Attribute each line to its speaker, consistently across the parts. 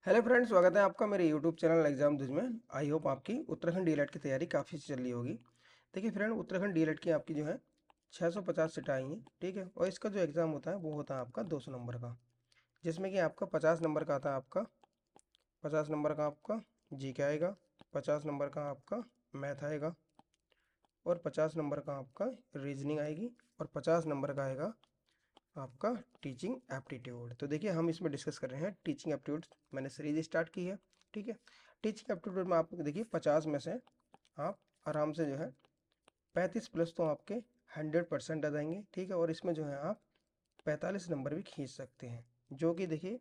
Speaker 1: Hello friends, स्वागत है आपका मेरे यूट्यूब चैनल एग्जाम दुज में। आई होप आपकी उत्तराखंड डीएलएड की तैयारी काफ़ी चल रही होगी। देखिए फ्रेंड, उत्तराखंड डीएलएड की आपकी जो है 650 सीटें आई हैं, ठीक है। और इसका जो एग्ज़ाम होता है वो होता है आपका 200 नंबर का, जिसमें कि आपका 50 नंबर का आता है आपका 50 नंबर का आपका जीके आएगा, 50 नंबर का आपका मैथ आएगा, और 50 नंबर का आपका रीजनिंग आएगी, और 50 नंबर का आएगा आपका टीचिंग एप्टीट्यूड। तो देखिए हम इसमें डिस्कस कर रहे हैं टीचिंग एप्टीट्यूड। मैंने सीरीज स्टार्ट की है, ठीक है। टीचिंग एप्टीट्यूड में आप देखिए 50 में से आप आराम से जो है 35 प्लस तो आपके 100% आ जाएंगे, ठीक है। और इसमें जो है आप 45 नंबर भी खींच सकते हैं, जो कि देखिए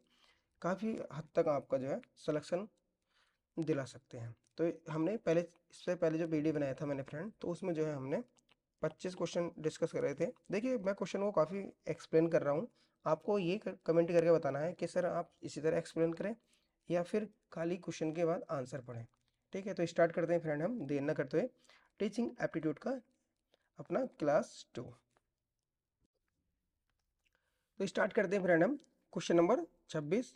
Speaker 1: काफ़ी हद तक आपका जो है सिलेक्शन दिला सकते हैं। तो हमने पहले इससे पहले जो वीडियो बनाया था मैंने फ्रेंड, तो उसमें जो है हमने 25 क्वेश्चन डिस्कस कर रहे थे। देखिए मैं क्वेश्चन को काफ़ी एक्सप्लेन कर रहा हूँ, आपको ये कमेंट करके बताना है कि सर आप इसी तरह एक्सप्लेन करें या फिर खाली क्वेश्चन के बाद आंसर पढ़ें, ठीक है। तो स्टार्ट करते हैं फ्रेंड, हम देर न करते हुए टीचिंग एप्टीट्यूड का अपना क्लास 2। तो स्टार्ट करते हैं फ्रेंड हम क्वेश्चन नंबर 26।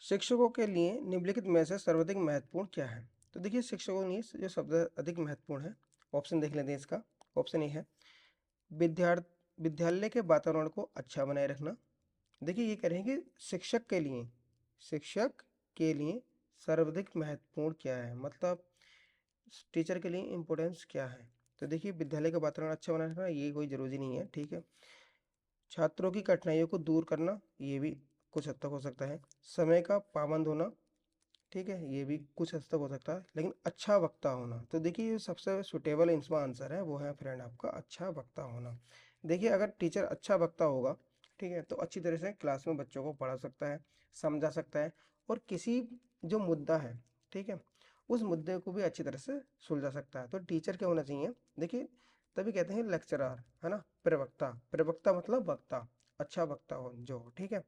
Speaker 1: शिक्षकों के लिए निम्नलिखित में से सर्वाधिक महत्वपूर्ण क्या है? तो देखिए शिक्षकों के लिए जो शब्द अधिक महत्वपूर्ण है, ऑप्शन देख लेते हैं इसका। ऑप्शन ए है विद्यालय के वातावरण को अच्छा बनाए रखना। देखिए ये कह रहे हैं कि शिक्षक के लिए सर्वाधिक महत्वपूर्ण क्या है, मतलब टीचर के लिए इम्पोर्टेंस क्या है। तो देखिए विद्यालय का वातावरण अच्छा बनाए रखना, ये कोई जरूरी नहीं है, ठीक है। छात्रों की कठिनाइयों को दूर करना, ये भी कुछ हद तक हो सकता है। समय का पाबंद होना, ठीक है, ये भी कुछ हद तक हो सकता है। लेकिन अच्छा वक्ता होना, तो देखिए ये सबसे सुटेबल इसका आंसर है, वो है फ्रेंड आपका अच्छा वक्ता होना। देखिए अगर टीचर अच्छा वक्ता होगा, ठीक है, तो अच्छी तरह से क्लास में बच्चों को पढ़ा सकता है, समझा सकता है, और किसी जो मुद्दा है, ठीक है, उस मुद्दे को भी अच्छी तरह से सुलझा सकता है। तो टीचर क्या होना चाहिए, देखिए तभी कहते हैं लेक्चरर, है ना, प्रवक्ता। प्रवक्ता मतलब वक्ता, अच्छा वक्ता हो जो, ठीक है।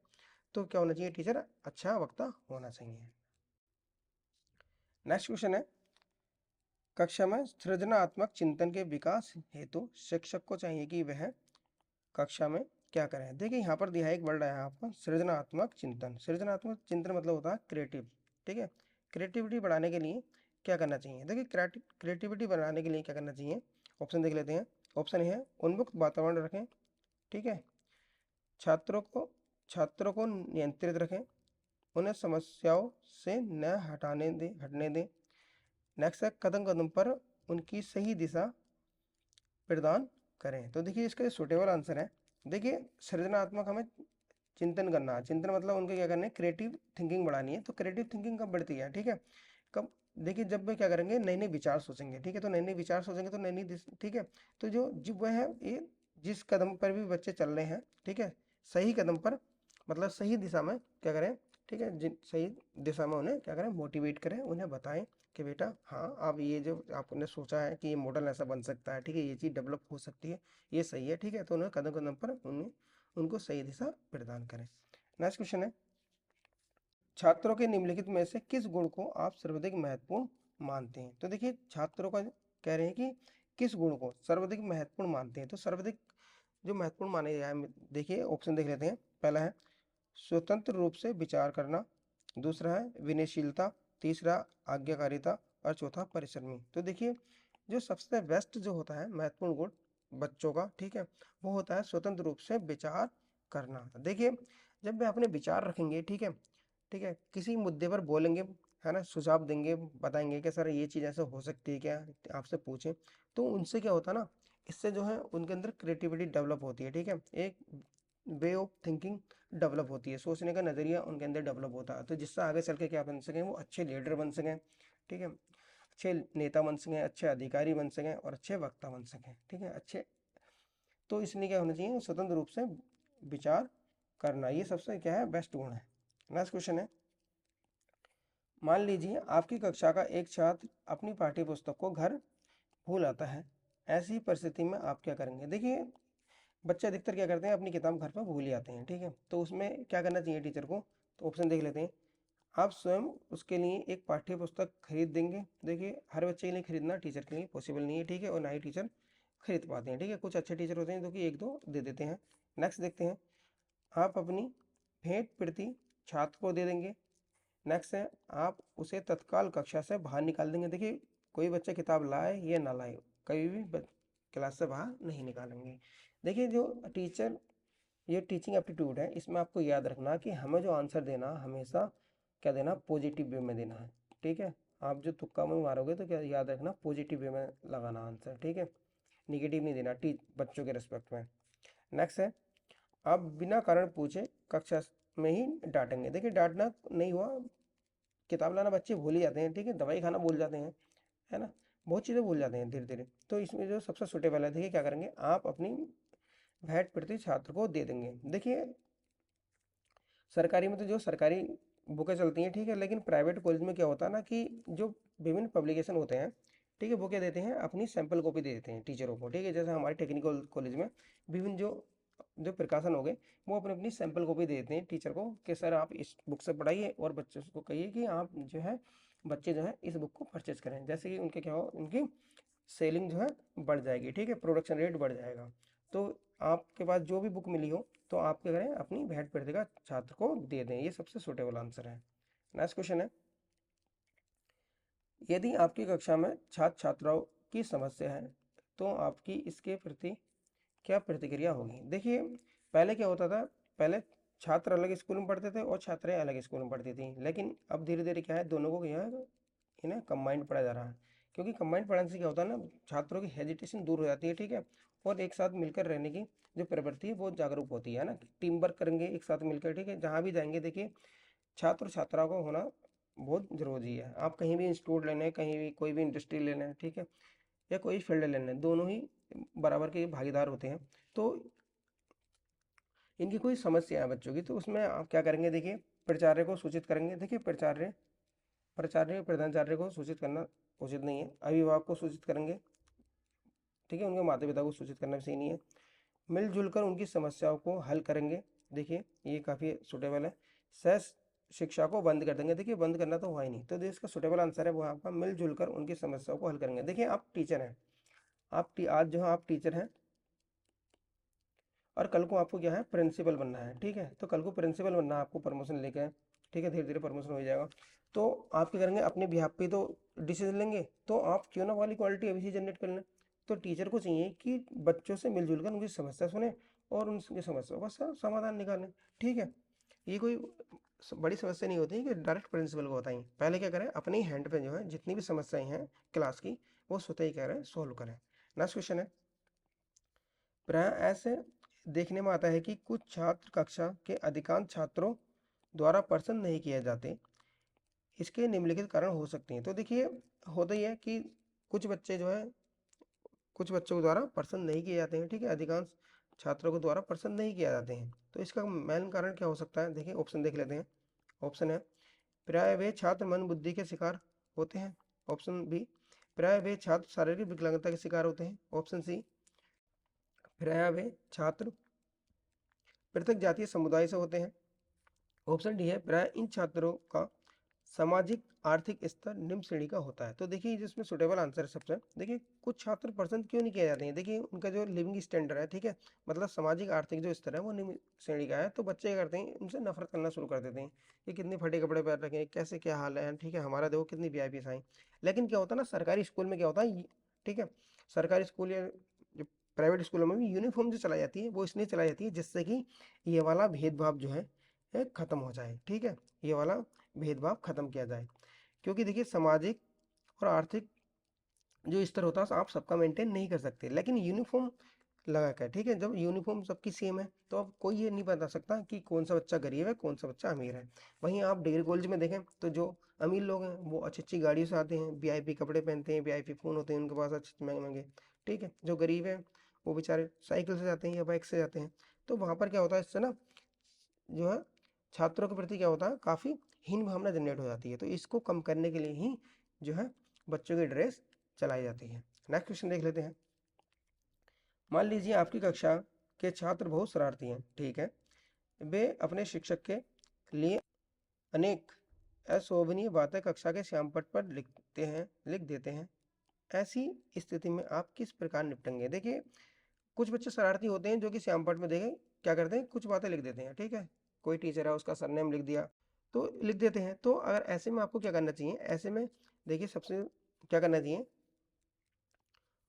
Speaker 1: तो क्या होना चाहिए, टीचर अच्छा वक्ता होना चाहिए। नेक्स्ट क्वेश्चन है, कक्षा में सृजनात्मक चिंतन के विकास हेतु शिक्षक को चाहिए कि वह कक्षा में क्या करें। देखिए यहाँ पर दिया है एक वर्ड आया आपका सृजनात्मक चिंतन। सृजनात्मक चिंतन मतलब होता है क्रिएटिव, ठीक है। क्रिएटिविटी बढ़ाने के लिए क्या करना चाहिए? देखिए क्रिएटिविटी बढ़ाने के लिए क्या करना चाहिए, ऑप्शन देख लेते हैं। ऑप्शन है उन्मुक्त वातावरण रखें, ठीक है। छात्रों को छात्रों को नियंत्रित रखें, उन्हें समस्याओं से न हटने दें। नेक्स्ट है कदम कदम पर उनकी सही दिशा प्रदान करें। तो देखिए इसका सुटेबल आंसर है, देखिए सृजनात्मक हमें चिंतन करना है। चिंतन मतलब उनके क्या करना है, क्रिएटिव थिंकिंग बढ़ानी है। तो क्रिएटिव थिंकिंग कब बढ़ती है, ठीक है, कब? देखिए जब वे क्या करेंगे, नए नए विचार सोचेंगे, ठीक है। तो नए नए विचार सोचेंगे तो नई नई, ठीक है। तो जो वह है ये जिस कदम पर भी बच्चे चल रहे हैं, ठीक है, सही कदम पर मतलब सही दिशा में क्या करें, ठीक है, जिन सही दिशा में उन्हें क्या करें, मोटिवेट करें, उन्हें बताएं कि बेटा हाँ आप ये जो आपने सोचा है कि ये मॉडल ऐसा बन सकता है, ठीक है, ये चीज़ डेवलप हो सकती है, ये सही है, ठीक है। तो उन्हें कदम कदम पर उनको सही दिशा प्रदान करें। नेक्स्ट क्वेश्चन है, छात्रों के निम्नलिखित में से किस गुण को आप सर्वाधिक महत्वपूर्ण मानते हैं? तो देखिए छात्रों का कह रहे हैं कि किस गुण को सर्वाधिक महत्वपूर्ण मानते हैं। तो सर्वाधिक जो महत्वपूर्ण माने जाए, देखिए ऑप्शन देख लेते हैं। पहला है स्वतंत्र रूप से विचार करना, दूसरा है विनयशीलता, तीसरा आज्ञाकारिता, और चौथा परिश्रमी। तो देखिए जो सबसे बेस्ट जो होता है महत्वपूर्ण गुण बच्चों का, ठीक है, वो होता है स्वतंत्र रूप से विचार करना। देखिए जब वे अपने विचार रखेंगे, ठीक है, ठीक है, किसी मुद्दे पर बोलेंगे, है ना, सुझाव देंगे, बताएंगे कि सर ये चीज़ ऐसे हो सकती है क्या, आपसे पूछें, तो उनसे क्या होता है ना, इससे जो है उनके अंदर क्रिएटिविटी डेवलप होती है, ठीक है, एक वे ऑफ थिंकिंग डेवलप होती है, सोचने का नज़रिया उनके अंदर डेवलप होता है। तो जिससे आगे चल के क्या बन सकें, वो अच्छे लीडर बन सकें, ठीक है, अच्छे नेता बन सकें, अच्छे अधिकारी बन सकें, और अच्छे वक्ता बन सकें, ठीक है, अच्छे। तो इसलिए क्या होना चाहिए, स्वतंत्र रूप से विचार करना, ये सबसे क्या है, बेस्ट गुण है। नेक्स्ट क्वेश्चन है, मान लीजिए आपकी कक्षा का एक छात्र अपनी पाठ्य पुस्तक को घर भूल आता है, ऐसी परिस्थिति में आप क्या करेंगे? देखिए बच्चे अधिकतर क्या करते हैं, अपनी किताब घर पर भूल ही आते हैं, ठीक है। तो उसमें क्या करना चाहिए टीचर को? तो ऑप्शन देख लेते हैं। आप स्वयं उसके लिए एक पाठ्य पुस्तक खरीद देंगे। देखिए हर बच्चे के लिए खरीदना टीचर के लिए पॉसिबल नहीं है, ठीक है, और ना ही टीचर खरीद पाते हैं, ठीक है। कुछ अच्छे टीचर होते हैं जो कि एक दो दे देते हैं। नेक्स्ट देखते हैं, आप अपनी भेंट प्रति छात्र को दे देंगे। नेक्स्ट है, आप उसे तत्काल कक्षा से बाहर निकाल देंगे। देखिए कोई बच्चा किताब लाए या ना लाए, कभी भी क्लास से बाहर नहीं निकालेंगे। देखिए जो टीचर, ये टीचिंग एप्टीट्यूड है, इसमें आपको याद रखना कि हमें जो आंसर देना हमेशा क्या देना, पॉजिटिव वे में देना है। ठीक है, आप जो तुक्का में मारोगे तो क्या याद रखना, पॉजिटिव वे में लगाना आंसर। ठीक है, निगेटिव नहीं देना बच्चों के रिस्पेक्ट में। नेक्स्ट है, आप बिना कारण पूछे कक्षा में ही डांटेंगे। देखिए डांटना नहीं हुआ, किताब लाना बच्चे भूल ही जाते हैं। ठीक है, दवाई खाना भूल जाते हैं, है ना, बहुत चीज़ें भूल जाते हैं धीरे धीरे। तो इसमें जो सबसे सुटेबल है, देखिए क्या करेंगे, आप अपनी भेंट प्रति छात्र को दे देंगे। देखिए सरकारी में तो जो सरकारी बुकें चलती हैं, ठीक है, लेकिन प्राइवेट कॉलेज में क्या होता है ना कि जो विभिन्न पब्लिकेशन होते हैं, ठीक है, वो क्या देते हैं, अपनी सैंपल कॉपी दे देते हैं टीचरों को। ठीक है, जैसे हमारे टेक्निकल कॉलेज में विभिन्न जो जो प्रकाशन हो गए, वो अपनी अपनी सैंपल कॉपी दे देते हैं टीचर को कि सर आप इस बुक से पढ़ाइए और बच्चों को कहिए कि आप जो है बच्चे जो है इस बुक को परचेज करें। जैसे कि उनके क्या हो, उनकी सेलिंग जो है बढ़ जाएगी। ठीक है, प्रोडक्शन रेट बढ़ जाएगा। तो आपके पास जो भी बुक मिली हो तो आप क्या करें, अपनी भेंट प्रतिका छात्र को दे दें। ये सबसे सुटेबल आंसर है। नेक्स्ट क्वेश्चन है, यदि आपकी कक्षा में छात्र छात्राओं की समस्या है तो आपकी इसके प्रति क्या प्रतिक्रिया होगी। देखिए पहले क्या होता था, पहले छात्र अलग स्कूल में पढ़ते थे और छात्राएं अलग स्कूल में पढ़ती थी, लेकिन अब धीरे धीरे क्या है, दोनों को क्या है, इन्हें कंबाइंड पढ़ा जा रहा है। क्योंकि कंबाइंड पढ़ाने से क्या होता है ना, छात्रों की हेजिटेशन दूर हो जाती है। ठीक है, और एक साथ मिलकर रहने की जो प्रवृत्ति है वो जागरूक होती है ना, टीम वर्क करेंगे एक साथ मिलकर। ठीक है, जहाँ भी जाएंगे देखिए छात्र छात्राओं को होना बहुत जरूरी है। आप कहीं भी इंस्टीट्यूट लेने हैं, कहीं भी कोई भी इंडस्ट्री लेना है, ठीक है, या कोई फील्ड लेना है, दोनों ही बराबर के भागीदार होते हैं। तो इनकी कोई समस्या है बच्चों की, तो उसमें आप क्या करेंगे, देखिए प्राचार्य को सूचित करेंगे। देखिए प्राचार्य प्राचार्य प्रधानाचार्य को सूचित करना उचित नहीं है, अभिभावक को सूचित करेंगे। ठीक है, उनके माता पिता को सूचित करना भी सही नहीं है। मिलजुल कर उनकी समस्याओं को हल करेंगे। देखिए ये काफ़ी सुटेबल है। सह शिक्षा को बंद कर देंगे। देखिए बंद करना तो हुआ ही नहीं, तो इसका सुटेबल आंसर है वो आपका मिलजुल कर उनकी समस्याओं को हल करेंगे। देखिए आप टीचर हैं, आज जो है आप टीचर हैं और कल को आपको क्या है, प्रिंसिपल बनना है। ठीक है, तो कल को प्रिंसिपल बनना है आपको, प्रमोशन लेकर। ठीक है, धीरे धीरे प्रमोशन हो जाएगा। तो आप क्या करेंगे, अपने बिहाफ पे तो डिसीजन लेंगे, तो आप क्यों ना वाली क्वालिटी अभी से जनरेट कर लें। तो टीचर को चाहिए कि बच्चों से मिलजुल कर उनकी समस्या सुने और उनकी समस्याओं का समाधान निकालें। ठीक है, ये कोई बड़ी समस्या नहीं होती कि डायरेक्ट प्रिंसिपल को बताएं। पहले क्या करें, अपने ही हैंड पे जो है जितनी भी समस्याएं हैं क्लास की, वो स्वतः ही कह रहे हैं सोल्व करें। नेक्स्ट क्वेश्चन है, प्राय ऐसे देखने में आता है कि कुछ छात्र कक्षा के अधिकांश छात्रों द्वारा पसंद नहीं किए जाते। इसके निम्नलिखित कारण हो सकते हैं। तो देखिए होता ही है कि कुछ बच्चे जो है, कुछ बच्चों के द्वारा पसंद नहीं किए जाते हैं। ठीक है, अधिकांश छात्रों के द्वारा पसंद नहीं किया जाते हैं। तो इसका मेन कारण क्या हो सकता है, देखिए ऑप्शन देख लेते हैं। ऑप्शन है, प्राय वे छात्र मंद बुद्धि के शिकार होते हैं। ऑप्शन बी, प्राय वे छात्र शारीरिक विकलांगता के शिकार होते हैं। ऑप्शन सी, प्राय वे छात्र पृथक जातीय समुदाय से होते हैं। ऑप्शन डी है, प्राय इन छात्रों का सामाजिक आर्थिक स्तर निम्न श्रेणी का होता है। तो देखिए जिसमें सुटेबल आंसर है सबसे, देखिए कुछ छात्र पसंद क्यों नहीं किए जाते हैं, देखिए उनका जो लिविंग स्टैंडर्ड है, ठीक है, मतलब सामाजिक आर्थिक जो स्तर है वो निम्न श्रेणी का है। तो बच्चे क्या करते हैं, उनसे नफरत करना शुरू कर देते हैं, ये कितने फटे कपड़े पहन रखे हैं, कैसे क्या हाल है, ठीक है, हमारा देखो कितनी वीआईपी आई। लेकिन क्या होता है ना, सरकारी स्कूल में क्या होता है, ठीक है, सरकारी स्कूल या जो प्राइवेट स्कूलों में भी यूनिफॉर्म जो चलाई जाती है वो इसलिए चलाई जाती है जिससे कि ये वाला भेदभाव जो है खत्म हो जाए। ठीक है, ये वाला भेदभाव खत्म किया जाए। क्योंकि देखिए सामाजिक और आर्थिक जो स्तर होता है आप सबका मेंटेन नहीं कर सकते, लेकिन यूनिफॉर्म लगा कर, ठीक है, जब यूनिफॉर्म सबकी सेम है तो अब कोई ये नहीं बता सकता कि कौन सा बच्चा गरीब है कौन सा बच्चा अमीर है। वहीं आप डिग्री कॉलेज में देखें तो जो अमीर लोग हैं वो अच्छी अच्छी गाड़ियों से आते हैं, वीआईपी कपड़े पहनते हैं, वीआईपी फ़ोन होते हैं उनके पास अच्छे महंगे महंगे। ठीक है, जो गरीब है वो बेचारे साइकिल से जाते हैं या बाइक से जाते हैं। तो वहाँ पर क्या होता है, इससे ना जो है छात्रों के प्रति क्या होता है, काफ़ी हीन भावना जनरेट हो जाती है। तो इसको कम करने के लिए ही जो है बच्चों की ड्रेस चलाई जाती है। नेक्स्ट क्वेश्चन देख लेते हैं। मान लीजिए आपकी कक्षा के छात्र बहुत शरारती हैं, ठीक है, वे अपने शिक्षक के लिए अनेक अशोभनीय बातें कक्षा के श्यामपट्ट पर लिख देते हैं। ऐसी स्थिति में आप किस प्रकार निपटेंगे। देखिए कुछ बच्चे शरारती होते हैं जो कि श्यामपट्ट में देखे क्या करते हैं, कुछ बातें लिख देते हैं। ठीक है, कोई टीचर है उसका सरनेम लिख दिया, तो लिख देते हैं। तो अगर ऐसे में आपको क्या करना चाहिए, ऐसे में देखिए सबसे क्या करना चाहिए,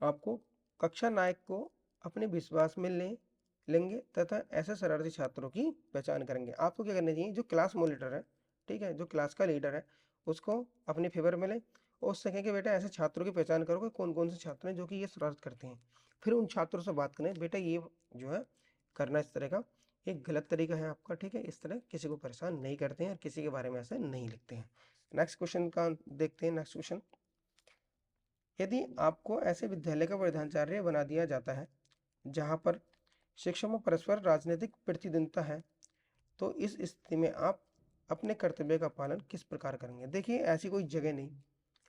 Speaker 1: आपको कक्षा नायक को अपने विश्वास में लेंगे तथा ऐसे शरारती छात्रों की पहचान करेंगे। आपको क्या करना चाहिए, जो क्लास मॉनिटर है, ठीक है, जो क्लास का लीडर है, उसको अपने फेवर में ले और उससे कहें कि बेटा ऐसे छात्रों की पहचान करो कि कौन कौन से छात्र हैं जो कि ये शरारत करते हैं। फिर उन छात्रों से बात करें, बेटा ये जो है करना इस तरह का एक गलत तरीका है आपका, ठीक है, इस तरह किसी को परेशान नहीं करते हैं और किसी के बारे में ऐसे नहीं लिखते हैं। नेक्स्ट क्वेश्चन का देखते हैं। नेक्स्ट क्वेश्चन, यदि आपको ऐसे विद्यालय का प्रधानाचार्य बना दिया जाता है जहां पर शिक्षकों में परस्पर राजनीतिक प्रतिद्वंद्विता है, तो इस स्थिति में आप अपने कर्तव्य का पालन किस प्रकार करेंगे। देखिए ऐसी कोई जगह नहीं,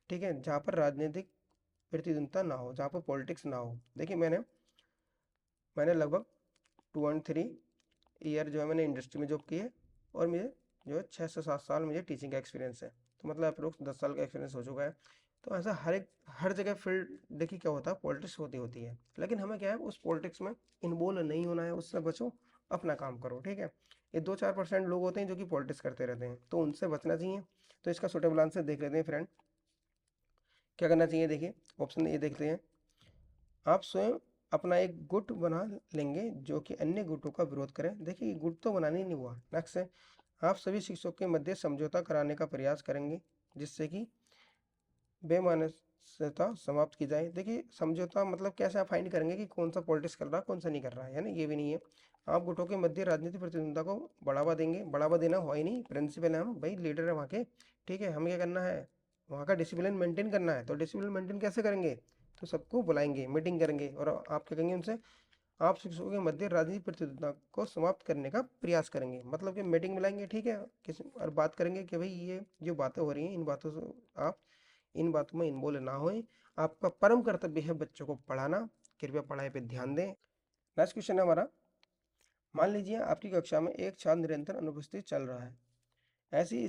Speaker 1: ठीक है, जहाँ पर राजनीतिक प्रतिद्वंद्विता ना हो, जहाँ पर पॉलिटिक्स ना हो। देखिए मैंने लगभग 2 और 3 ईयर जो है मैंने इंडस्ट्री में जॉब की है और मुझे जो है 6 से 7 साल मुझे टीचिंग का एक्सपीरियंस है। तो मतलब अप्रोक्स 10 साल का एक्सपीरियंस हो चुका है। तो ऐसा हर जगह फील्ड देखिए क्या होता है, पॉलिटिक्स होती है, लेकिन हमें क्या है उस पॉलिटिक्स में इन्वॉल्व नहीं होना है, उससे बचो, अपना काम करो, ठीक है। ये 2-4% लोग होते हैं जो कि पॉलिटिक्स करते रहते हैं, तो उनसे बचना चाहिए। तो इसका सुटेबल आंसर देख लेते हैं फ्रेंड, क्या करना चाहिए। देखिए ऑप्शन ए देखते हैं, आप स्वयं अपना एक गुट बना लेंगे जो कि अन्य गुटों का विरोध करें। देखिए ये गुट तो बनाना ही नहीं हुआ। नेक्स्ट है, आप सभी शिक्षकों के मध्य समझौता कराने का प्रयास करेंगे जिससे कि बेमानसता समाप्त की जाए। देखिए समझौता मतलब कैसे आप फाइंड करेंगे कि कौन सा पॉलिटिक्स कर रहा है कौन सा नहीं कर रहा है ना, ये भी नहीं है। आप गुटों के मध्य राजनीतिक प्रतिद्वंद्विता को बढ़ावा देंगे, बढ़ावा देना हो ही नहीं, प्रिंसिपल है हम भाई, लीडर है वहाँ के, ठीक है, हमें क्या करना है, वहाँ का डिसिप्लिन मेंटेन करना है। तो डिसिप्लिन मेंटेन कैसे करेंगे, तो सबको बुलाएंगे, मीटिंग करेंगे और आप क्या कहेंगे उनसे, आप शिक्षकों के मध्य राजनीतिक प्रतिद्वंद्विता को समाप्त करने का प्रयास करेंगे। मतलब कि मीटिंग बुलाएंगे, ठीक है, किसी और बात करेंगे कि भाई ये जो बातें हो रही हैं इन बातों से आप इन बातों में इन्वॉल्व ना होएं, आपका परम कर्तव्य है बच्चों को पढ़ाना, कृपया पढ़ाई पे ध्यान दें। नेक्स्ट क्वेश्चन है हमारा, मान लीजिए आपकी कक्षा में एक छात्र निरंतर अनुपस्थित चल रहा है, ऐसी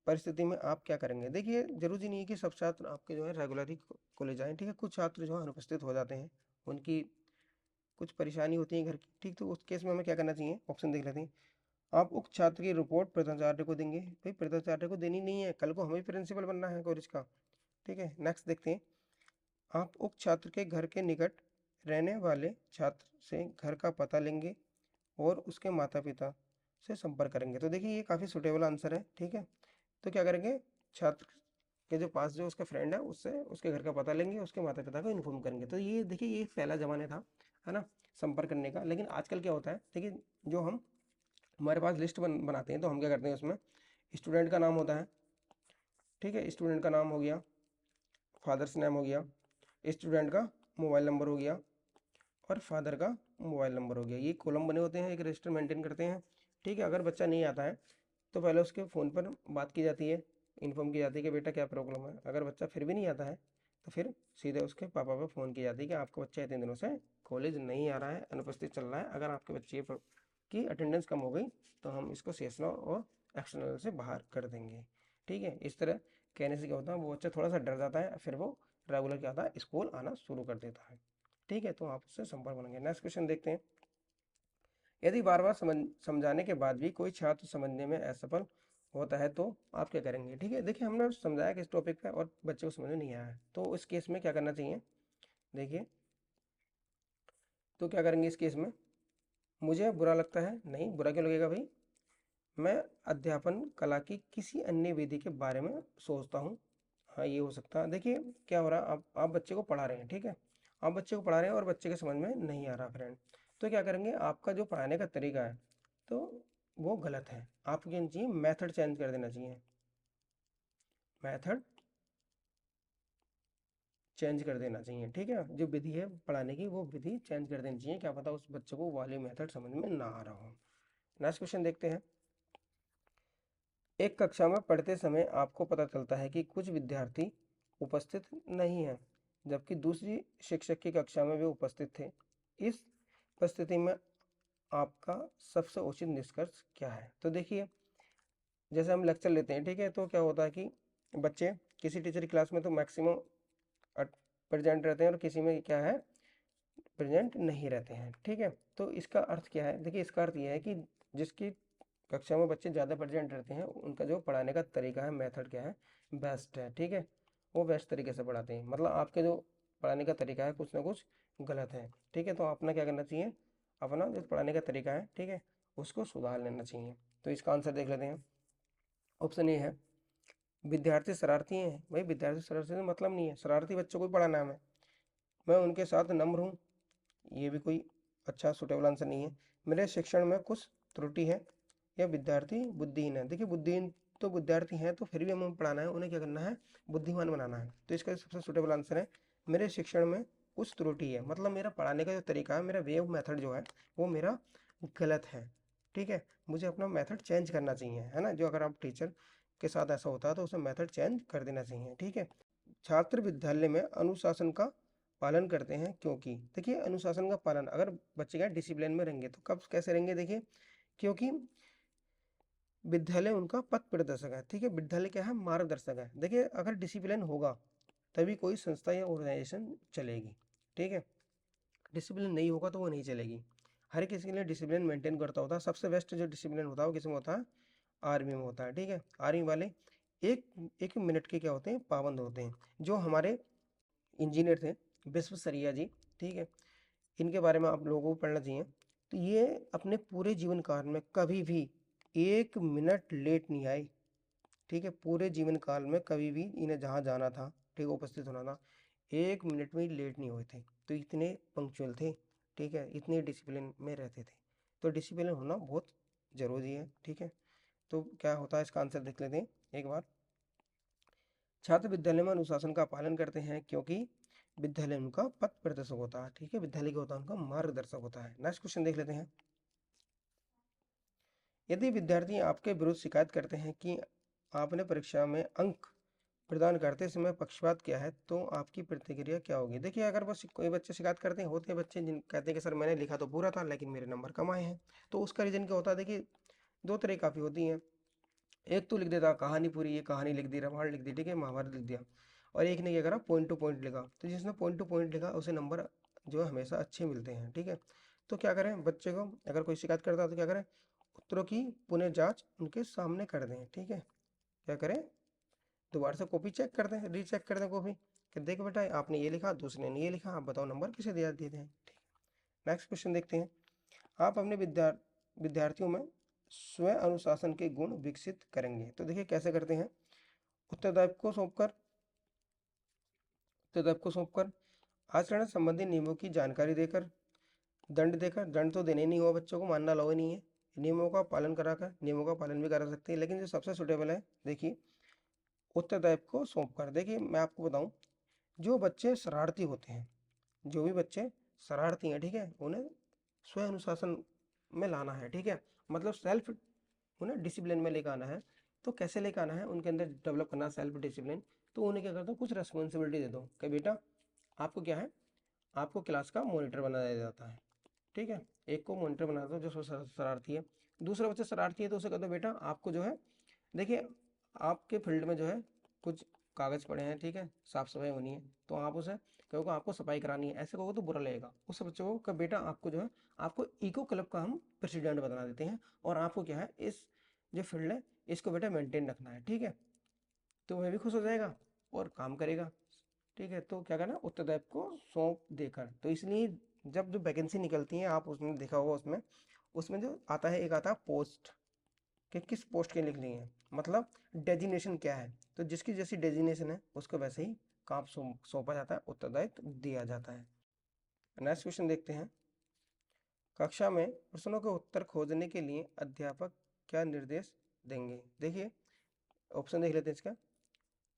Speaker 1: परिस्थिति में आप क्या करेंगे। देखिए जरूरी नहीं है कि सब छात्र आपके जो है रेगुलरली कॉलेज जाएं, ठीक है, कुछ छात्र जो है अनुपस्थित हो जाते हैं, उनकी कुछ परेशानी होती है घर की, ठीक, तो उस केस में हमें क्या करना चाहिए, ऑप्शन देख लेते हैं। आप उक्त छात्र की रिपोर्ट प्रधानाचार्य को देंगे, भाई प्रधानाचार्य को देनी नहीं है, कल को हमें प्रिंसिपल बनना है कॉलेज का, ठीक है। नेक्स्ट देखते हैं, आप उक्त छात्र के घर के निकट रहने वाले छात्र से घर का पता लेंगे और उसके माता पिता से संपर्क करेंगे। तो देखिए ये काफ़ी सुटेबल आंसर है, ठीक है। तो क्या करेंगे, छात्र के जो पास जो उसका फ्रेंड है उससे उसके घर का पता लेंगे, उसके माता पिता को इन्फॉर्म करेंगे। तो ये देखिए ये पहला ज़माना था, है ना, संपर्क करने का। लेकिन आजकल क्या होता है, देखिए जो हम हमारे पास लिस्ट बनाते हैं तो हम क्या करते हैं, उसमें स्टूडेंट का नाम होता है, ठीक है, स्टूडेंट का नाम हो गया, फादर्स नेम हो गया, स्टूडेंट का मोबाइल नंबर हो गया और फादर का मोबाइल नंबर हो गया। ये कॉलम बने होते हैं, एक रजिस्टर मेंटेन करते हैं, ठीक है। अगर बच्चा नहीं आता है तो पहले उसके फ़ोन पर बात की जाती है, इन्फॉर्म की जाती है कि बेटा क्या प्रॉब्लम है। अगर बच्चा फिर भी नहीं आता है तो फिर सीधे उसके पापा पर फ़ोन की जाती है कि आपका बच्चा इतने दिनों से कॉलेज नहीं आ रहा है, अनुपस्थित चल रहा है, अगर आपके बच्चे की अटेंडेंस कम हो गई तो हम इसको सेशनल और एक्सटर्नल से बाहर कर देंगे, ठीक है। इस तरह कहने से क्या होता है, वो बच्चा थोड़ा सा डर जाता है, फिर वो रेगुलर क्या होता है स्कूल आना शुरू कर देता है, ठीक है। तो आप उससे संपर्क बनेंगे। नेक्स्ट क्वेश्चन देखते हैं, यदि बार बार समझाने के बाद भी कोई छात्र समझने में असफल होता है तो आप क्या करेंगे, ठीक है। देखिए हमने समझाया कि इस टॉपिक पे और बच्चे को समझ में नहीं आया है, तो इस केस में क्या करना चाहिए, देखिए तो क्या करेंगे इस केस में, मुझे बुरा लगता है, नहीं बुरा क्यों लगेगा भाई, मैं अध्यापन कला की किसी अन्य विधि के बारे में सोचता हूँ। हाँ ये हो सकता है। देखिए क्या हो रहा है, आप बच्चे को पढ़ा रहे हैं, ठीक है, आप बच्चे को पढ़ा रहे हैं और बच्चे के समझ में नहीं आ रहा फ्रेंड, तो क्या करेंगे, आपका जो पढ़ाने का तरीका है तो वो गलत है, आपको क्या चाहिए, मेथड चेंज कर देना चाहिए, मेथड चेंज कर देना चाहिए, ठीक है। जो विधि है पढ़ाने की वो विधि चेंज कर देनी चाहिए, क्या पता उस बच्चे को वाले मेथड समझ में ना आ रहा हो। नेक्स्ट क्वेश्चन देखते हैं, एक कक्षा में पढ़ते समय आपको पता चलता है कि कुछ विद्यार्थी उपस्थित नहीं है जबकि दूसरी शिक्षक की कक्षा में वे उपस्थित थे। इस परिस्थिति में आपका सबसे उचित निष्कर्ष क्या है। तो देखिए जैसे हम लेक्चर लेते हैं, ठीक है, तो क्या होता है कि बच्चे किसी टीचर की क्लास में तो मैक्सिमम प्रेजेंट रहते हैं और किसी में क्या है प्रेजेंट नहीं रहते हैं, ठीक है। तो इसका अर्थ क्या है, देखिए इसका अर्थ यह है कि जिसकी कक्षा में बच्चे ज़्यादा प्रेजेंट रहते हैं, उनका जो पढ़ाने का तरीका है, मेथड क्या है, बेस्ट है, ठीक है, वो बेस्ट तरीके से पढ़ाते हैं। मतलब आपके जो पढ़ाने का तरीका है कुछ ना कुछ गलत है, ठीक है, तो अपना क्या करना चाहिए, अपना जो पढ़ाने का तरीका है, ठीक है, उसको सुधार लेना चाहिए। तो इसका आंसर देख लेते हैं। ऑप्शन ए है, विद्यार्थी शरारती हैं। भाई विद्यार्थी शरारती से मतलब नहीं है, शरारती बच्चों को ही पढ़ाना है हमें। मैं उनके साथ नम्र हूँ, ये भी कोई अच्छा सुटेबल आंसर नहीं है। मेरे शिक्षण में कुछ त्रुटि है, या विद्यार्थी बुद्धिहीन है। देखिए बुद्धिहीन तो विद्यार्थी हैं, तो फिर भी हमें पढ़ाना है, उन्हें क्या करना है, बुद्धिमान बनाना है। तो इसका सबसे सुटेबल आंसर है, मेरे शिक्षण में कुछ त्रुटि है, मतलब मेरा पढ़ाने का जो तरीका है, मेरा वे ऑफ मेथड जो है वो मेरा गलत है, ठीक है, मुझे अपना मेथड चेंज करना चाहिए, है ना। जो अगर आप टीचर के साथ ऐसा होता है तो उसे मेथड चेंज कर देना चाहिए, ठीक है। छात्र विद्यालय में अनुशासन का पालन करते हैं क्योंकि, देखिए अनुशासन का पालन, अगर बच्चे क्या डिसिप्लिन में रहेंगे तो कब कैसे रहेंगे, देखिए क्योंकि विद्यालय उनका पथ प्रदर्शक है, ठीक है, विद्यालय क्या है, मार्गदर्शक है। देखिए अगर डिसिप्लिन होगा तभी कोई संस्था या ऑर्गेनाइजेशन चलेगी, ठीक है, डिसिप्लिन नहीं होगा तो वो नहीं चलेगी। हर किसी के लिए डिसिप्लिन मेंटेन करता होता है। सबसे बेस्ट जो डिसिप्लिन होता है वो किसमें होता है, आर्मी में होता है, ठीक है। आर्मी वाले एक एक मिनट के क्या होते हैं, पाबंद होते हैं। जो हमारे इंजीनियर थे विश्वेश्वरैया जी, ठीक है, इनके बारे में आप लोगों को पढ़ना चाहिए। तो ये अपने पूरे जीवन काल में कभी भी 1 मिनट लेट नहीं आए, ठीक है, पूरे जीवन काल में कभी भी इन्हें जहाँ जाना था, ठीक है, उपस्थित होना था, 1 मिनट में लेट नहीं हुए थे। तो इतने पंक्चुअल थे, ठीक है, इतने डिसिप्लिन में रहते थे। तो डिसिप्लिन होना बहुत जरूरी है, ठीक है। तो क्या होता है, इसका आंसर देख लेते हैं एक बार। छात्र विद्यालय में अनुशासन का पालन करते हैं क्योंकि विद्यालय उनका पथ प्रदर्शक होता है, ठीक है, विद्यालय क्या होता है, उनका मार्गदर्शक होता है। नेक्स्ट क्वेश्चन देख लेते हैं। यदि विद्यार्थी आपके विरुद्ध शिकायत करते हैं कि आपने परीक्षा में अंक प्रदान करते समय पक्षपात किया है, तो आपकी प्रतिक्रिया क्या होगी। देखिए अगर बस कोई बच्चे शिकायत करते हैं, होते हैं बच्चे जिन कहते हैं कि सर मैंने लिखा तो पूरा था लेकिन मेरे नंबर कम आए हैं, तो उसका रीजन क्या होता है, देखिए दो तरह काफ़ी होती हैं। एक तो लिख देता कहानी पूरी, ये कहानी लिख दी, रामायण लिख दी, ठीक है, महाभारत लिख दिया। और एक ने क्या करा, पॉइंट टू पॉइंट लिखा। तो जिसने पॉइंट टू पॉइंट लिखा उसे नंबर जो है हमेशा अच्छे मिलते हैं, ठीक है। तो क्या करें, बच्चे को अगर कोई शिकायत करता है तो क्या करें, उत्तरों की पुनः जांच उनके सामने कर दें, ठीक है। क्या करें, दोबारा से कॉपी चेक कर दें, रीचेक कर दें कॉपी, कि देख बेटा आपने ये लिखा, दूसरे ने ये लिखा, आप बताओ नंबर किसे दिया देते हैं, ठीक है। नेक्स्ट क्वेश्चन देखते हैं। आप अपने विद्यार्थियों में स्वयं अनुशासन के गुण विकसित करेंगे। तो देखिए कैसे करते हैं, उत्तरदायित्व को सौंपकर, उत्तरदायित्व को सौंपकर, आचरण संबंधी नियमों की जानकारी देकर, दंड देकर, दंड तो देने ही नहीं हुआ, बच्चों को मानना अलाउ ही नहीं है, नियमों का पालन कराकर, नियमों का पालन भी करा सकते हैं, लेकिन जो सबसे सुटेबल है, देखिए उत्तरदायित्व को सौंपकर। देखिए मैं आपको बताऊं, जो बच्चे शरारती होते हैं, जो भी बच्चे शरारती हैं, ठीक है, उन्हें स्वयं अनुशासन में लाना है, ठीक है, मतलब सेल्फ, उन्हें डिसिप्लिन में लेकर आना है। तो कैसे लेकर आना है, उनके अंदर डेवलप करना सेल्फ डिसिप्लिन। तो उन्हें क्या करता हूँ, कुछ रेस्पॉन्सिबिलिटी दे दो कि बेटा आपको क्या है, आपको क्लास का मॉनिटर बना दिया जाता है, ठीक है, एक को मॉनिटर बना दो जो शरारती है। दूसरा बच्चा शरारती है तो उसे कहते बेटा आपको जो है, देखिए आपके फील्ड में जो है कुछ कागज पड़े हैं, ठीक है, साफ सफाई होनी है, तो आप उसे कहोगे आपको सफाई करानी है, ऐसे कहोगे तो बुरा लगेगा। उस बच्चे को कब बेटा आपको जो है, आपको इको क्लब का हम प्रेसिडेंट बना देते हैं, और आपको क्या है, इस जो फील्ड है इसको बेटा मेंटेन रखना है, ठीक है। तो वह भी खुश हो जाएगा और काम करेगा, ठीक है। तो क्या करना, उत्तरदायित्व को सौंप देकर। तो इसलिए जब जो वैकेंसी निकलती है, आप उसमें देखा होगा, उसमें उसमें जो आता है, एक आता है पोस्ट, कि किस पोस्ट के लिखनी है, मतलब डेजिग्नेशन क्या है। तो जिसकी जैसी डेजिग्नेशन है उसको वैसे ही काम सौंपा जाता है, उत्तरदायित्व दिया जाता है। नेक्स्ट क्वेश्चन देखते हैं। कक्षा में प्रश्नों के उत्तर खोजने के लिए अध्यापक क्या निर्देश देंगे। देखिए ऑप्शन देख लेते हैं इसका,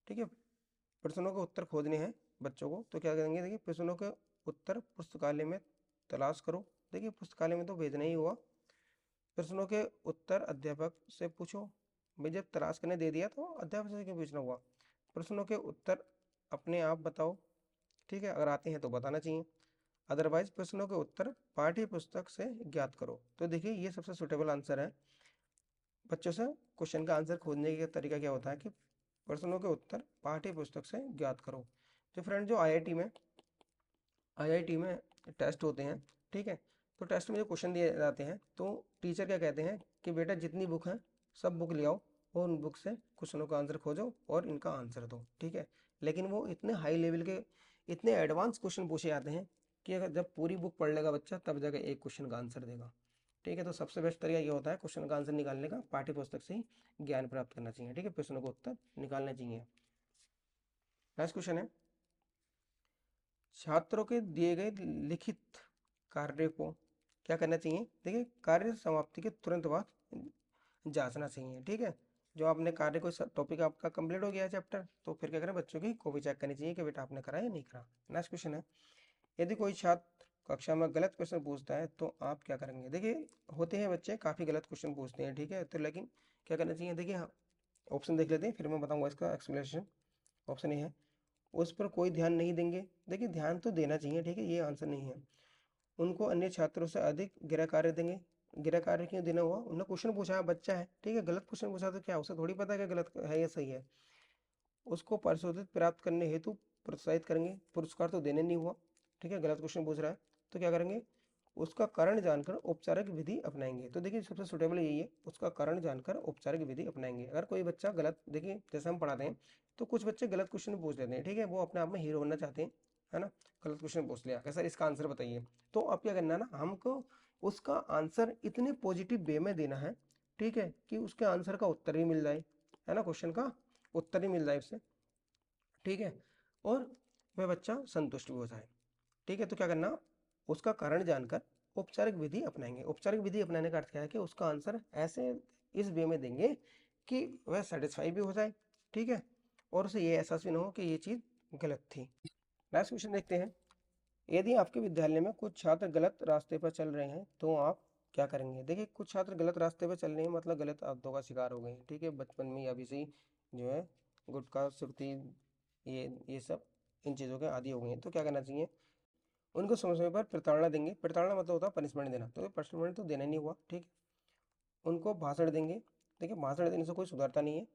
Speaker 1: ठीक है। प्रश्नों के उत्तर खोजने हैं बच्चों को, तो क्या करेंगे, देखिए प्रश्नों के उत्तर पुस्तकालय में तलाश करो। देखिए पुस्तकालय में तो भेजना ही हुआ। प्रश्नों के उत्तर अध्यापक से पूछो। भाई जब तलाश करने दे दिया तो अध्यापक से क्यों पूछना हुआ। प्रश्नों के उत्तर अपने आप बताओ, ठीक है, अगर आते हैं तो बताना चाहिए, अदरवाइज प्रश्नों के उत्तर पाठ्य पुस्तक से ज्ञात करो। तो देखिए ये सबसे सुटेबल आंसर है। बच्चों से क्वेश्चन का आंसर खोजने का तरीका क्या होता है कि प्रश्नों के उत्तर पाठ्य पुस्तक से ज्ञात करो। तो फ्रेंड जो आईआईटी में टेस्ट होते हैं, ठीक है, तो टेस्ट में जो क्वेश्चन दिए जाते हैं तो टीचर क्या कहते हैं कि बेटा जितनी बुक है सब बुक ले आओ और उन बुक से क्वेश्चनों का आंसर खोजो और इनका आंसर दो, ठीक है। लेकिन वो इतने हाई लेवल के, इतने एडवांस क्वेश्चन पूछे जाते हैं कि अगर जब पूरी बुक पढ़ लेगा बच्चा तब जाकर एक क्वेश्चन का आंसर देगा, ठीक है। तो सबसे बेस्ट तरीका ये होता है क्वेश्चन का आंसर निकालने का, पाठ्य पुस्तक से ही ज्ञान प्राप्त करना चाहिए, ठीक है। प्रश्नों को उत्तर निकालना चाहिए। नेक्स्ट क्वेश्चन है, छात्रों के दिए गए लिखित कार्य को क्या करना चाहिए। देखिए कार्य समाप्ति के तुरंत बाद जांचना चाहिए, ठीक है। जो आपने कार्य, कोई टॉपिक आपका कंप्लीट हो गया है चैप्टर, तो फिर क्या करें, बच्चों की कॉपी चेक करनी चाहिए कि बेटा आपने करा या नहीं करा। नेक्स्ट क्वेश्चन है, यदि कोई छात्र कक्षा में गलत क्वेश्चन पूछता है तो आप क्या करेंगे। देखिए होते हैं बच्चे काफ़ी गलत क्वेश्चन पूछते हैं, ठीक है। तो लेकिन क्या करना चाहिए, देखिए हाँ, ऑप्शन देख लेते हैं फिर मैं बताऊंगा इसका एक्सप्लेनेशन। ऑप्शन ए है, उस पर कोई ध्यान नहीं देंगे। देखिए ध्यान तो देना चाहिए, ठीक है, ये आंसर नहीं है। उनको अन्य छात्रों से अधिक गृह कार्य देंगे। गृह कार्य क्यों देना हुआ, उन्होंने क्वेश्चन पूछा है, बच्चा है, ठीक है, गलत क्वेश्चन पूछा तो क्या उसे थोड़ी पता है कि गलत है या सही है। उसको परिशोधित प्राप्त करने हेतु प्रोत्साहित करेंगे। पुरस्कार तो देने नहीं हुआ, ठीक है, गलत क्वेश्चन पूछ रहा है तो क्या करेंगे, उसका कारण जानकर औपचारिक विधि अपनाएंगे। तो देखिए सबसे सुटेबल यही है, उसका कारण जानकर औपचारिक विधि अपनाएंगे। अगर कोई बच्चा गलत, देखिए जैसे हम पढ़ाते हैं तो कुछ बच्चे गलत क्वेश्चन पूछ लेते हैं, ठीक है, वो अपने आप में हीरो बनना चाहते हैं, है ना। गलत क्वेश्चन पूछ लिया, सर इसका आंसर बताइए, तो अब क्या करना है ना, हमको उसका आंसर इतने पॉजिटिव वे में देना है, ठीक है, कि उसके आंसर का उत्तर भी मिल जाए, है ना, क्वेश्चन का उत्तर ही मिल जाए उससे, ठीक है, और वह बच्चा संतुष्ट भी हो जाए, ठीक है। तो क्या करना, उसका कारण जानकर औपचारिक विधि अपनाएंगे। औपचारिक विधि अपनाने का अर्थ क्या है कि उसका आंसर ऐसे इस वे में देंगे कि वह सेटिस्फाई भी हो जाए, ठीक है, और उसे ये एहसास भी ना हो कि ये चीज़ गलत थी। नेक्स्ट क्वेश्चन देखते हैं, यदि आपके विद्यालय में कुछ छात्र गलत रास्ते पर चल रहे हैं तो आप क्या करेंगे। देखिए कुछ छात्र गलत रास्ते पर चल रहे हैं मतलब गलत आदतों का शिकार हो गए हैं, ठीक है, बचपन में अभी से ही जो है गुटखा सुर्ती ये सब इन चीज़ों के आदी हो गए हैं। तो क्या करना चाहिए, उनको समय समय पर प्रताड़ना देंगे। प्रताड़ना मतलब होता है पनिशमेंट देना, तो पनिशमेंट तो देना नहीं हुआ, ठीक है। उनको भाषण देंगे। देखिए भाषण देने से कोई सुधरता नहीं है।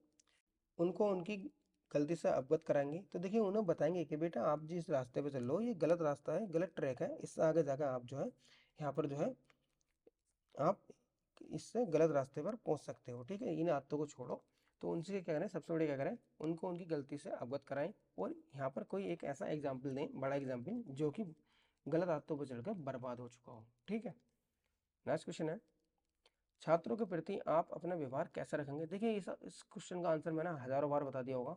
Speaker 1: उनको उनकी गलती से अवगत कराएंगे। तो देखिए उन्हें बताएंगे कि बेटा आप जिस रास्ते पे चल रहे हो ये गलत रास्ता है, गलत ट्रैक है, इससे आगे जाकर आप जो है यहाँ पर जो है आप इससे गलत रास्ते पर पहुँच सकते हो, ठीक है, इन आदतों को छोड़ो। तो उनसे क्या करें, सबसे बड़ी क्या करें, उनको उनकी गलती से अवगत कराएं और यहाँ पर कोई एक ऐसा एग्जाम्पल दें, बड़ा एग्जाम्पल जो कि गलत आदतों पर चढ़कर बर्बाद हो चुका हो, ठीक है। नेक्स्ट क्वेश्चन है, छात्रों के प्रति आप अपना व्यवहार कैसा रखेंगे। देखिए इस क्वेश्चन का आंसर मैंने हजारों बार बता दिया होगा।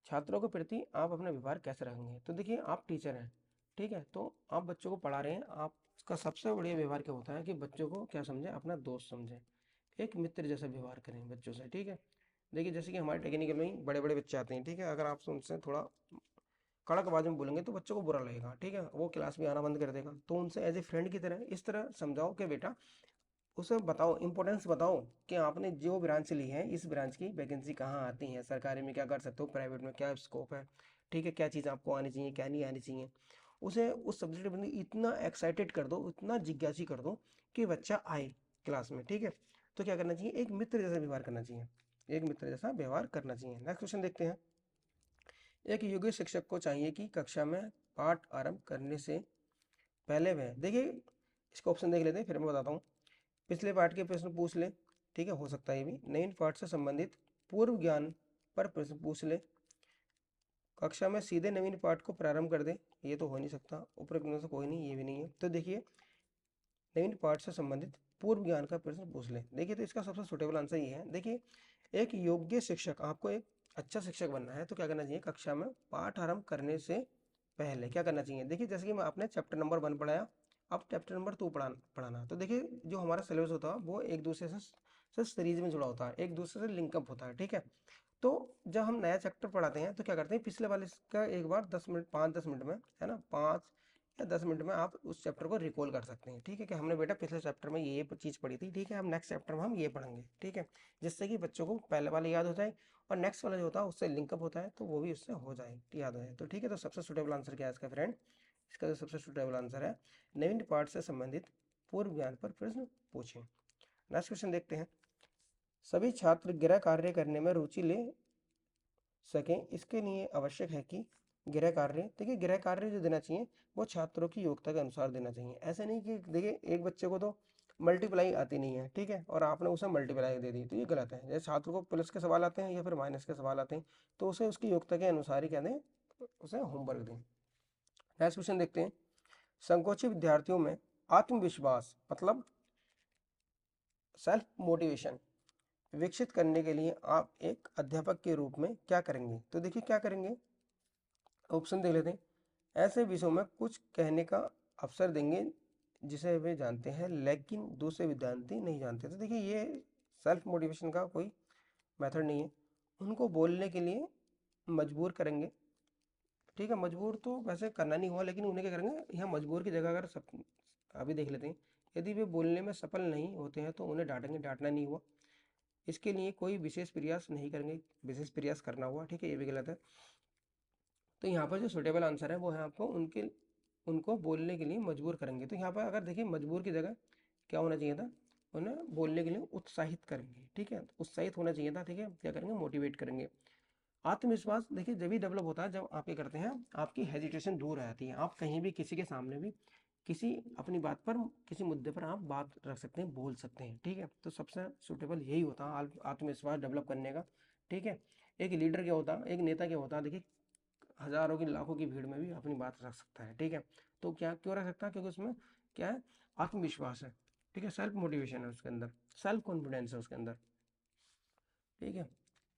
Speaker 1: छात्रों के प्रति आप अपना व्यवहार कैसे रखेंगे, तो देखिए आप टीचर हैं, ठीक है, तो आप बच्चों को पढ़ा रहे हैं, आपका सबसे बढ़िया व्यवहार क्या होता है कि बच्चों को क्या समझे, अपना दोस्त समझे, एक मित्र जैसा व्यवहार करें बच्चों से, ठीक है। देखिए जैसे कि हमारे टेक्निकल में ही बड़े बड़े बच्चे आते हैं, ठीक है, अगर आप उनसे थोड़ा कड़क आवाज में बोलेंगे तो बच्चों को बुरा लगेगा, ठीक है, वो क्लास में आना बंद कर देगा। तो उनसे एज ए फ्रेंड की तरह इस तरह समझाओ कि बेटा, उसे बताओ, इंपॉर्टेंस बताओ कि आपने जो ब्रांच ली है इस ब्रांच की वैकेंसी कहाँ आती है, सरकारी में क्या कर सकते हो, प्राइवेट में क्या स्कोप है, ठीक है, क्या चीज़ आपको आनी चाहिए क्या नहीं आनी चाहिए। उसे उस सब्जेक्ट में इतना एक्साइटेड कर दो, इतना जिज्ञासी कर दो कि बच्चा आए क्लास में, ठीक है। तो क्या करना चाहिए, एक मित्र जैसा व्यवहार करना चाहिए, एक मित्र जैसा व्यवहार करना चाहिए। नेक्स्ट क्वेश्चन देखते हैं, एक योग्य शिक्षक को चाहिए कि कक्षा में पाठ आरंभ करने से पहले वह, देखिए इसको ऑप्शन देख लेते हैं फिर मैं बताता हूँ। पिछले पाठ के प्रश्न पूछ ले, ठीक है, हो सकता है ये भी। नवीन पाठ से संबंधित पूर्व ज्ञान पर प्रश्न पूछ ले। कक्षा में सीधे नवीन पाठ को प्रारंभ कर दे, ये तो हो नहीं सकता, उपरोक्त में से कोई नहीं, ये भी नहीं है। तो देखिए नवीन पाठ से संबंधित पूर्व ज्ञान का प्रश्न पूछ ले। देखिए तो इसका सबसे सुटेबल आंसर ये है। देखिए एक योग्य शिक्षक, आपको एक अच्छा शिक्षक बनना है तो क्या करना चाहिए, कक्षा में पाठ आरंभ करने से पहले क्या करना चाहिए। देखिए जैसे कि मैं आपने चैप्टर नंबर 1 पढ़ाया, अब चैप्टर नंबर 2 पढ़ाना। तो देखिए जो हमारा सिलेबस होता है वो एक दूसरे से सीरीज में जुड़ा होता है, एक दूसरे से लिंकअप होता है, ठीक है। तो जब हम नया चैप्टर पढ़ाते हैं तो क्या करते हैं, पिछले वाले का एक बार 10 मिनट 5-10 मिनट में, है ना, 5 या 10 मिनट में आप उस चैप्टर को रिकॉल कर सकते हैं, ठीक है, कि हमने बेटा पिछले चैप्टर में ये चीज़ पढ़ी थी, ठीक है, हम नेक्स्ट चैप्टर में हम ये पढ़ेंगे, ठीक है, जिससे कि बच्चों को पहले वाला याद हो जाए और नेक्स्ट वाला जो होता है उससे लिंकअप होता है तो वो भी उससे हो जाए, याद हो जाए। तो ठीक है, तो सबसे सुटेबल आंसर क्या है इसका फ्रेंड, इसका जो सबसे सुटेबल आंसर है, नवीन पाठ से संबंधित पूर्व ज्ञान पर प्रश्न पूछें। नेक्स्ट क्वेश्चन देखते हैं, सभी छात्र गृह कार्य करने में रुचि ले सकें इसके लिए आवश्यक है कि गृह कार्य, देखिए गृह कार्य जो देना चाहिए वो छात्रों की योग्यता के अनुसार देना चाहिए। ऐसे नहीं कि देखिए एक बच्चे को तो मल्टीप्लाई आती नहीं है, ठीक है, और आपने उसे मल्टीप्लाई दे दी, तो ये गलत है। जैसे छात्र को प्लस के सवाल आते हैं या फिर माइनस के सवाल आते हैं, तो उसे उसकी योग्यता के अनुसार ही क्या दें, उसे होमवर्क दें। नेक्स्ट क्वेश्चन देखते हैं। संकोची विद्यार्थियों में आत्मविश्वास मतलब सेल्फ मोटिवेशन विकसित करने के लिए आप एक अध्यापक के रूप में क्या करेंगे? तो देखिए क्या करेंगे, ऑप्शन देख लेते हैं। ऐसे विषयों में कुछ कहने का अवसर देंगे जिसे वे जानते हैं लेकिन दूसरे विद्यार्थी नहीं जानते। तो देखिए ये सेल्फ मोटिवेशन का कोई मेथड नहीं है। उनको बोलने के लिए मजबूर करेंगे, ठीक है, मजबूर तो वैसे करना नहीं हुआ, लेकिन उन्हें क्या करेंगे, यहाँ मजबूर की जगह अगर सब अभी देख लेते हैं, यदि वे बोलने में सफल नहीं होते हैं तो उन्हें डांटेंगे, डांटना नहीं हुआ। इसके लिए कोई विशेष प्रयास नहीं करेंगे, विशेष प्रयास करना हुआ, ठीक है, ये भी गलत है। तो यहाँ पर जो सुटेबल आंसर है वो है आपको उनको बोलने के लिए मजबूर करेंगे। तो यहाँ पर अगर देखिए मजबूर की जगह क्या होना चाहिए था, उन्हें बोलने के लिए उत्साहित करेंगे, ठीक है, उत्साहित होना चाहिए था, ठीक है, क्या करेंगे, मोटिवेट करेंगे। आत्मविश्वास देखिए जब भी डेवलप होता है जब आप क्या करते हैं, आपकी हेजिटेशन दूर हो जाती है, आप कहीं भी किसी के सामने भी किसी अपनी बात पर किसी मुद्दे पर आप बात रख सकते हैं, बोल सकते हैं, ठीक है। तो सबसे सुटेबल यही होता है आत्मविश्वास डेवलप करने का, ठीक है। एक लीडर क्या होता है, एक नेता क्या होता है, देखिए हजारों की लाखों की भीड़ में भी अपनी बात रख सकता है, ठीक है। तो क्या क्यों रख सकता है, क्योंकि उसमें क्या है, आत्मविश्वास है, ठीक है, सेल्फ मोटिवेशन है उसके अंदर, सेल्फ कॉन्फिडेंस है उसके अंदर, ठीक है।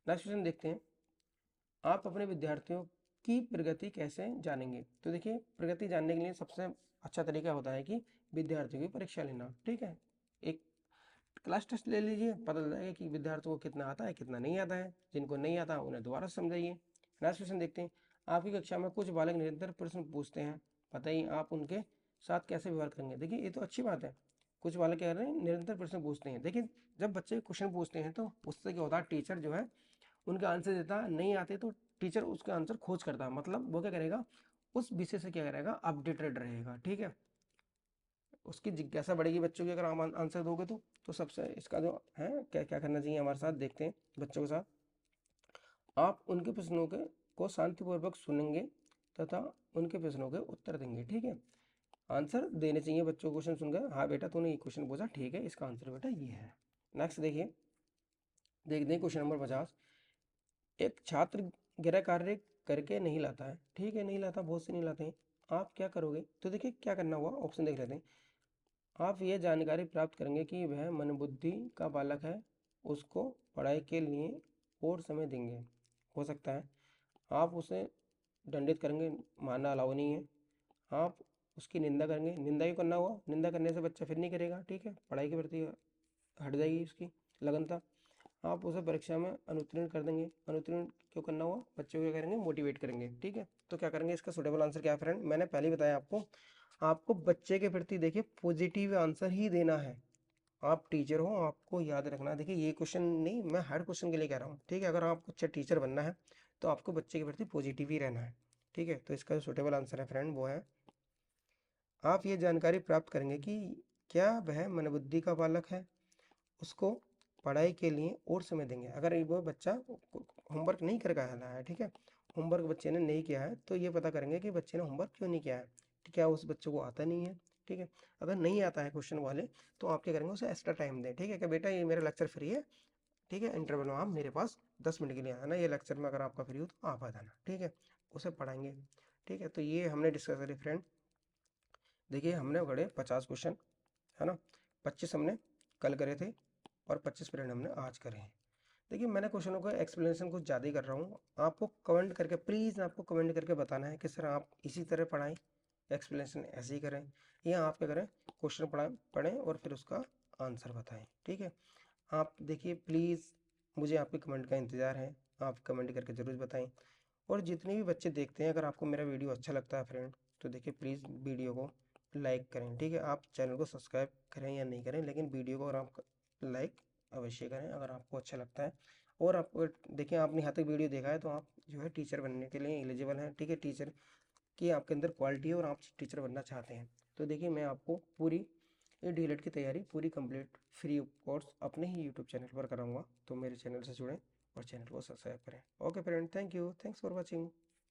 Speaker 1: नेक्स्ट क्वेश्चन देखते हैं। आप अपने विद्यार्थियों की प्रगति कैसे जानेंगे? तो देखिए प्रगति जानने के लिए सबसे अच्छा तरीका होता है कि विद्यार्थियों की परीक्षा लेना, ठीक है। एक क्लास टेस्ट ले लीजिए, पता चल जाएगा कि विद्यार्थियों को कितना आता है कितना नहीं आता है, जिनको नहीं आता उन्हें दोबारा समझाइए। नेक्स्ट क्वेश्चन देखते हैं। आपकी कक्षा में कुछ बालक निरंतर प्रश्न पूछते हैं, बताइए आप उनके साथ कैसे व्यवहार करेंगे? देखिए ये तो अच्छी बात है, कुछ बालक कह रहे हैं निरंतर प्रश्न पूछते हैं। देखिए जब बच्चे क्वेश्चन पूछते हैं तो उससे क्या होता है, टीचर जो है उनके आंसर देता है, नहीं आते तो टीचर उसके आंसर खोज करता है, मतलब वो क्या करेगा, उस विषय से क्या करेगा, अपडेटेड रहेगा, ठीक है। उसकी जिज्ञासा बढ़ेगी बच्चों की, अगर आप आंसर दोगे तो सबसे इसका जो है क्या क्या करना चाहिए हमारे साथ देखते हैं बच्चों के साथ। आप उनके प्रश्नों के को शांतिपूर्वक सुनेंगे तथा उनके प्रश्नों के उत्तर देंगे, ठीक है। आंसर देने चाहिए बच्चों को, क्वेश्चन सुनकर, हाँ बेटा तूने ये क्वेश्चन पूछा, ठीक है, इसका आंसर बेटा ये है। नेक्स्ट देखिए, देखते हैं क्वेश्चन नंबर 50। एक छात्र गृह कार्य करके नहीं लाता है, ठीक है, नहीं लाता, बहुत से नहीं लाते हैं, आप क्या करोगे? तो देखिए क्या करना हुआ, ऑप्शन देख लेते हैं। आप ये जानकारी प्राप्त करेंगे कि वह मनबुद्धि का बालक है, उसको पढ़ाई के लिए और समय देंगे। हो सकता है आप उसे दंडित करेंगे, मारना अलाउ नहीं है। आप उसकी निंदा करेंगे, निंदा ही करना हुआ, निंदा करने से बच्चा फिर नहीं करेगा, ठीक है, पढ़ाई के प्रति हट जाएगी उसकी लगनता। आप उसे परीक्षा में अनुत्तीर्ण कर देंगे, अनुत्तीर्ण क्यों करना हुआ, बच्चों को क्या करेंगे, मोटिवेट करेंगे, ठीक है। तो क्या करेंगे, इसका सुटेबल आंसर क्या है फ्रेंड, मैंने पहले ही बताया आपको, आपको बच्चे के प्रति देखिए पॉजिटिव आंसर ही देना है। आप टीचर हो, आपको याद रखना, देखिए ये क्वेश्चन नहीं, मैं हर क्वेश्चन के लिए कह रहा हूँ, ठीक है। अगर आपको अच्छा टीचर बनना है तो आपको बच्चे के प्रति पॉजिटिव ही रहना है, ठीक है। तो इसका जो सुटेबल आंसर है फ्रेंड वो है, आप ये जानकारी प्राप्त करेंगे कि क्या वह मनबुद्धि का बालक है, उसको पढ़ाई के लिए और समय देंगे। अगर वो बच्चा होमवर्क नहीं कर रहा है, ठीक है, होमवर्क बच्चे ने नहीं किया है, तो ये पता करेंगे कि बच्चे ने होमवर्क क्यों नहीं किया है, क्या उस बच्चे को आता नहीं है, ठीक है। अगर नहीं आता है क्वेश्चन वाले, तो आप क्या करेंगे, उसे एक्स्ट्रा टाइम दें, ठीक है, कि बेटा ये मेरा लेक्चर फ्री है, ठीक है, इंटरवल में आप मेरे पास 10 मिनट के लिए आना, ये लेक्चर में अगर आपका फ्री हो तो आप आ जाना, ठीक है, उसे पढ़ाएंगे, ठीक है। तो ये हमने डिस्कस करी फ्रेंड। देखिए हमने पढ़े 50 क्वेश्चन, है ना, 25 हमने कल करे थे और 25 हमने आज करे हैं। देखिए मैंने क्वेश्चनों का एक्सप्लेनेशन कुछ ज़्यादा ही कर रहा हूँ, आपको कमेंट करके प्लीज़ आपको कमेंट करके बताना है कि सर आप इसी तरह पढ़ाएं, एक्सप्लेनेशन ऐसे ही करें, या आप क्या करें, क्वेश्चन पढ़ें और फिर उसका आंसर बताएं, ठीक है। आप देखिए प्लीज़, मुझे आपके कमेंट का इंतज़ार है, आप कमेंट करके ज़रूर बताएं। और जितने भी बच्चे देखते हैं, अगर आपको मेरा वीडियो अच्छा लगता है फ्रेंड, तो देखिए प्लीज़ वीडियो को लाइक करें, ठीक है। आप चैनल को सब्सक्राइब करें या नहीं करें, लेकिन वीडियो को और आप लाइक अवश्य करें अगर आपको अच्छा लगता है। और आपको देखिए आपने यहाँ तक वीडियो देखा है तो आप जो है टीचर बनने के लिए एलिजिबल हैं, ठीक है, टीचर की आपके अंदर क्वालिटी है और आप टीचर बनना चाहते हैं। तो देखिए मैं आपको पूरी ये डीएलएड की तैयारी पूरी कंप्लीट फ्री कोर्स अपने ही यूट्यूब चैनल पर कराऊंगा, तो मेरे चैनल से जुड़ें और चैनल को सब्सक्राइब करें। Okay friend, thank you, thanks for watching.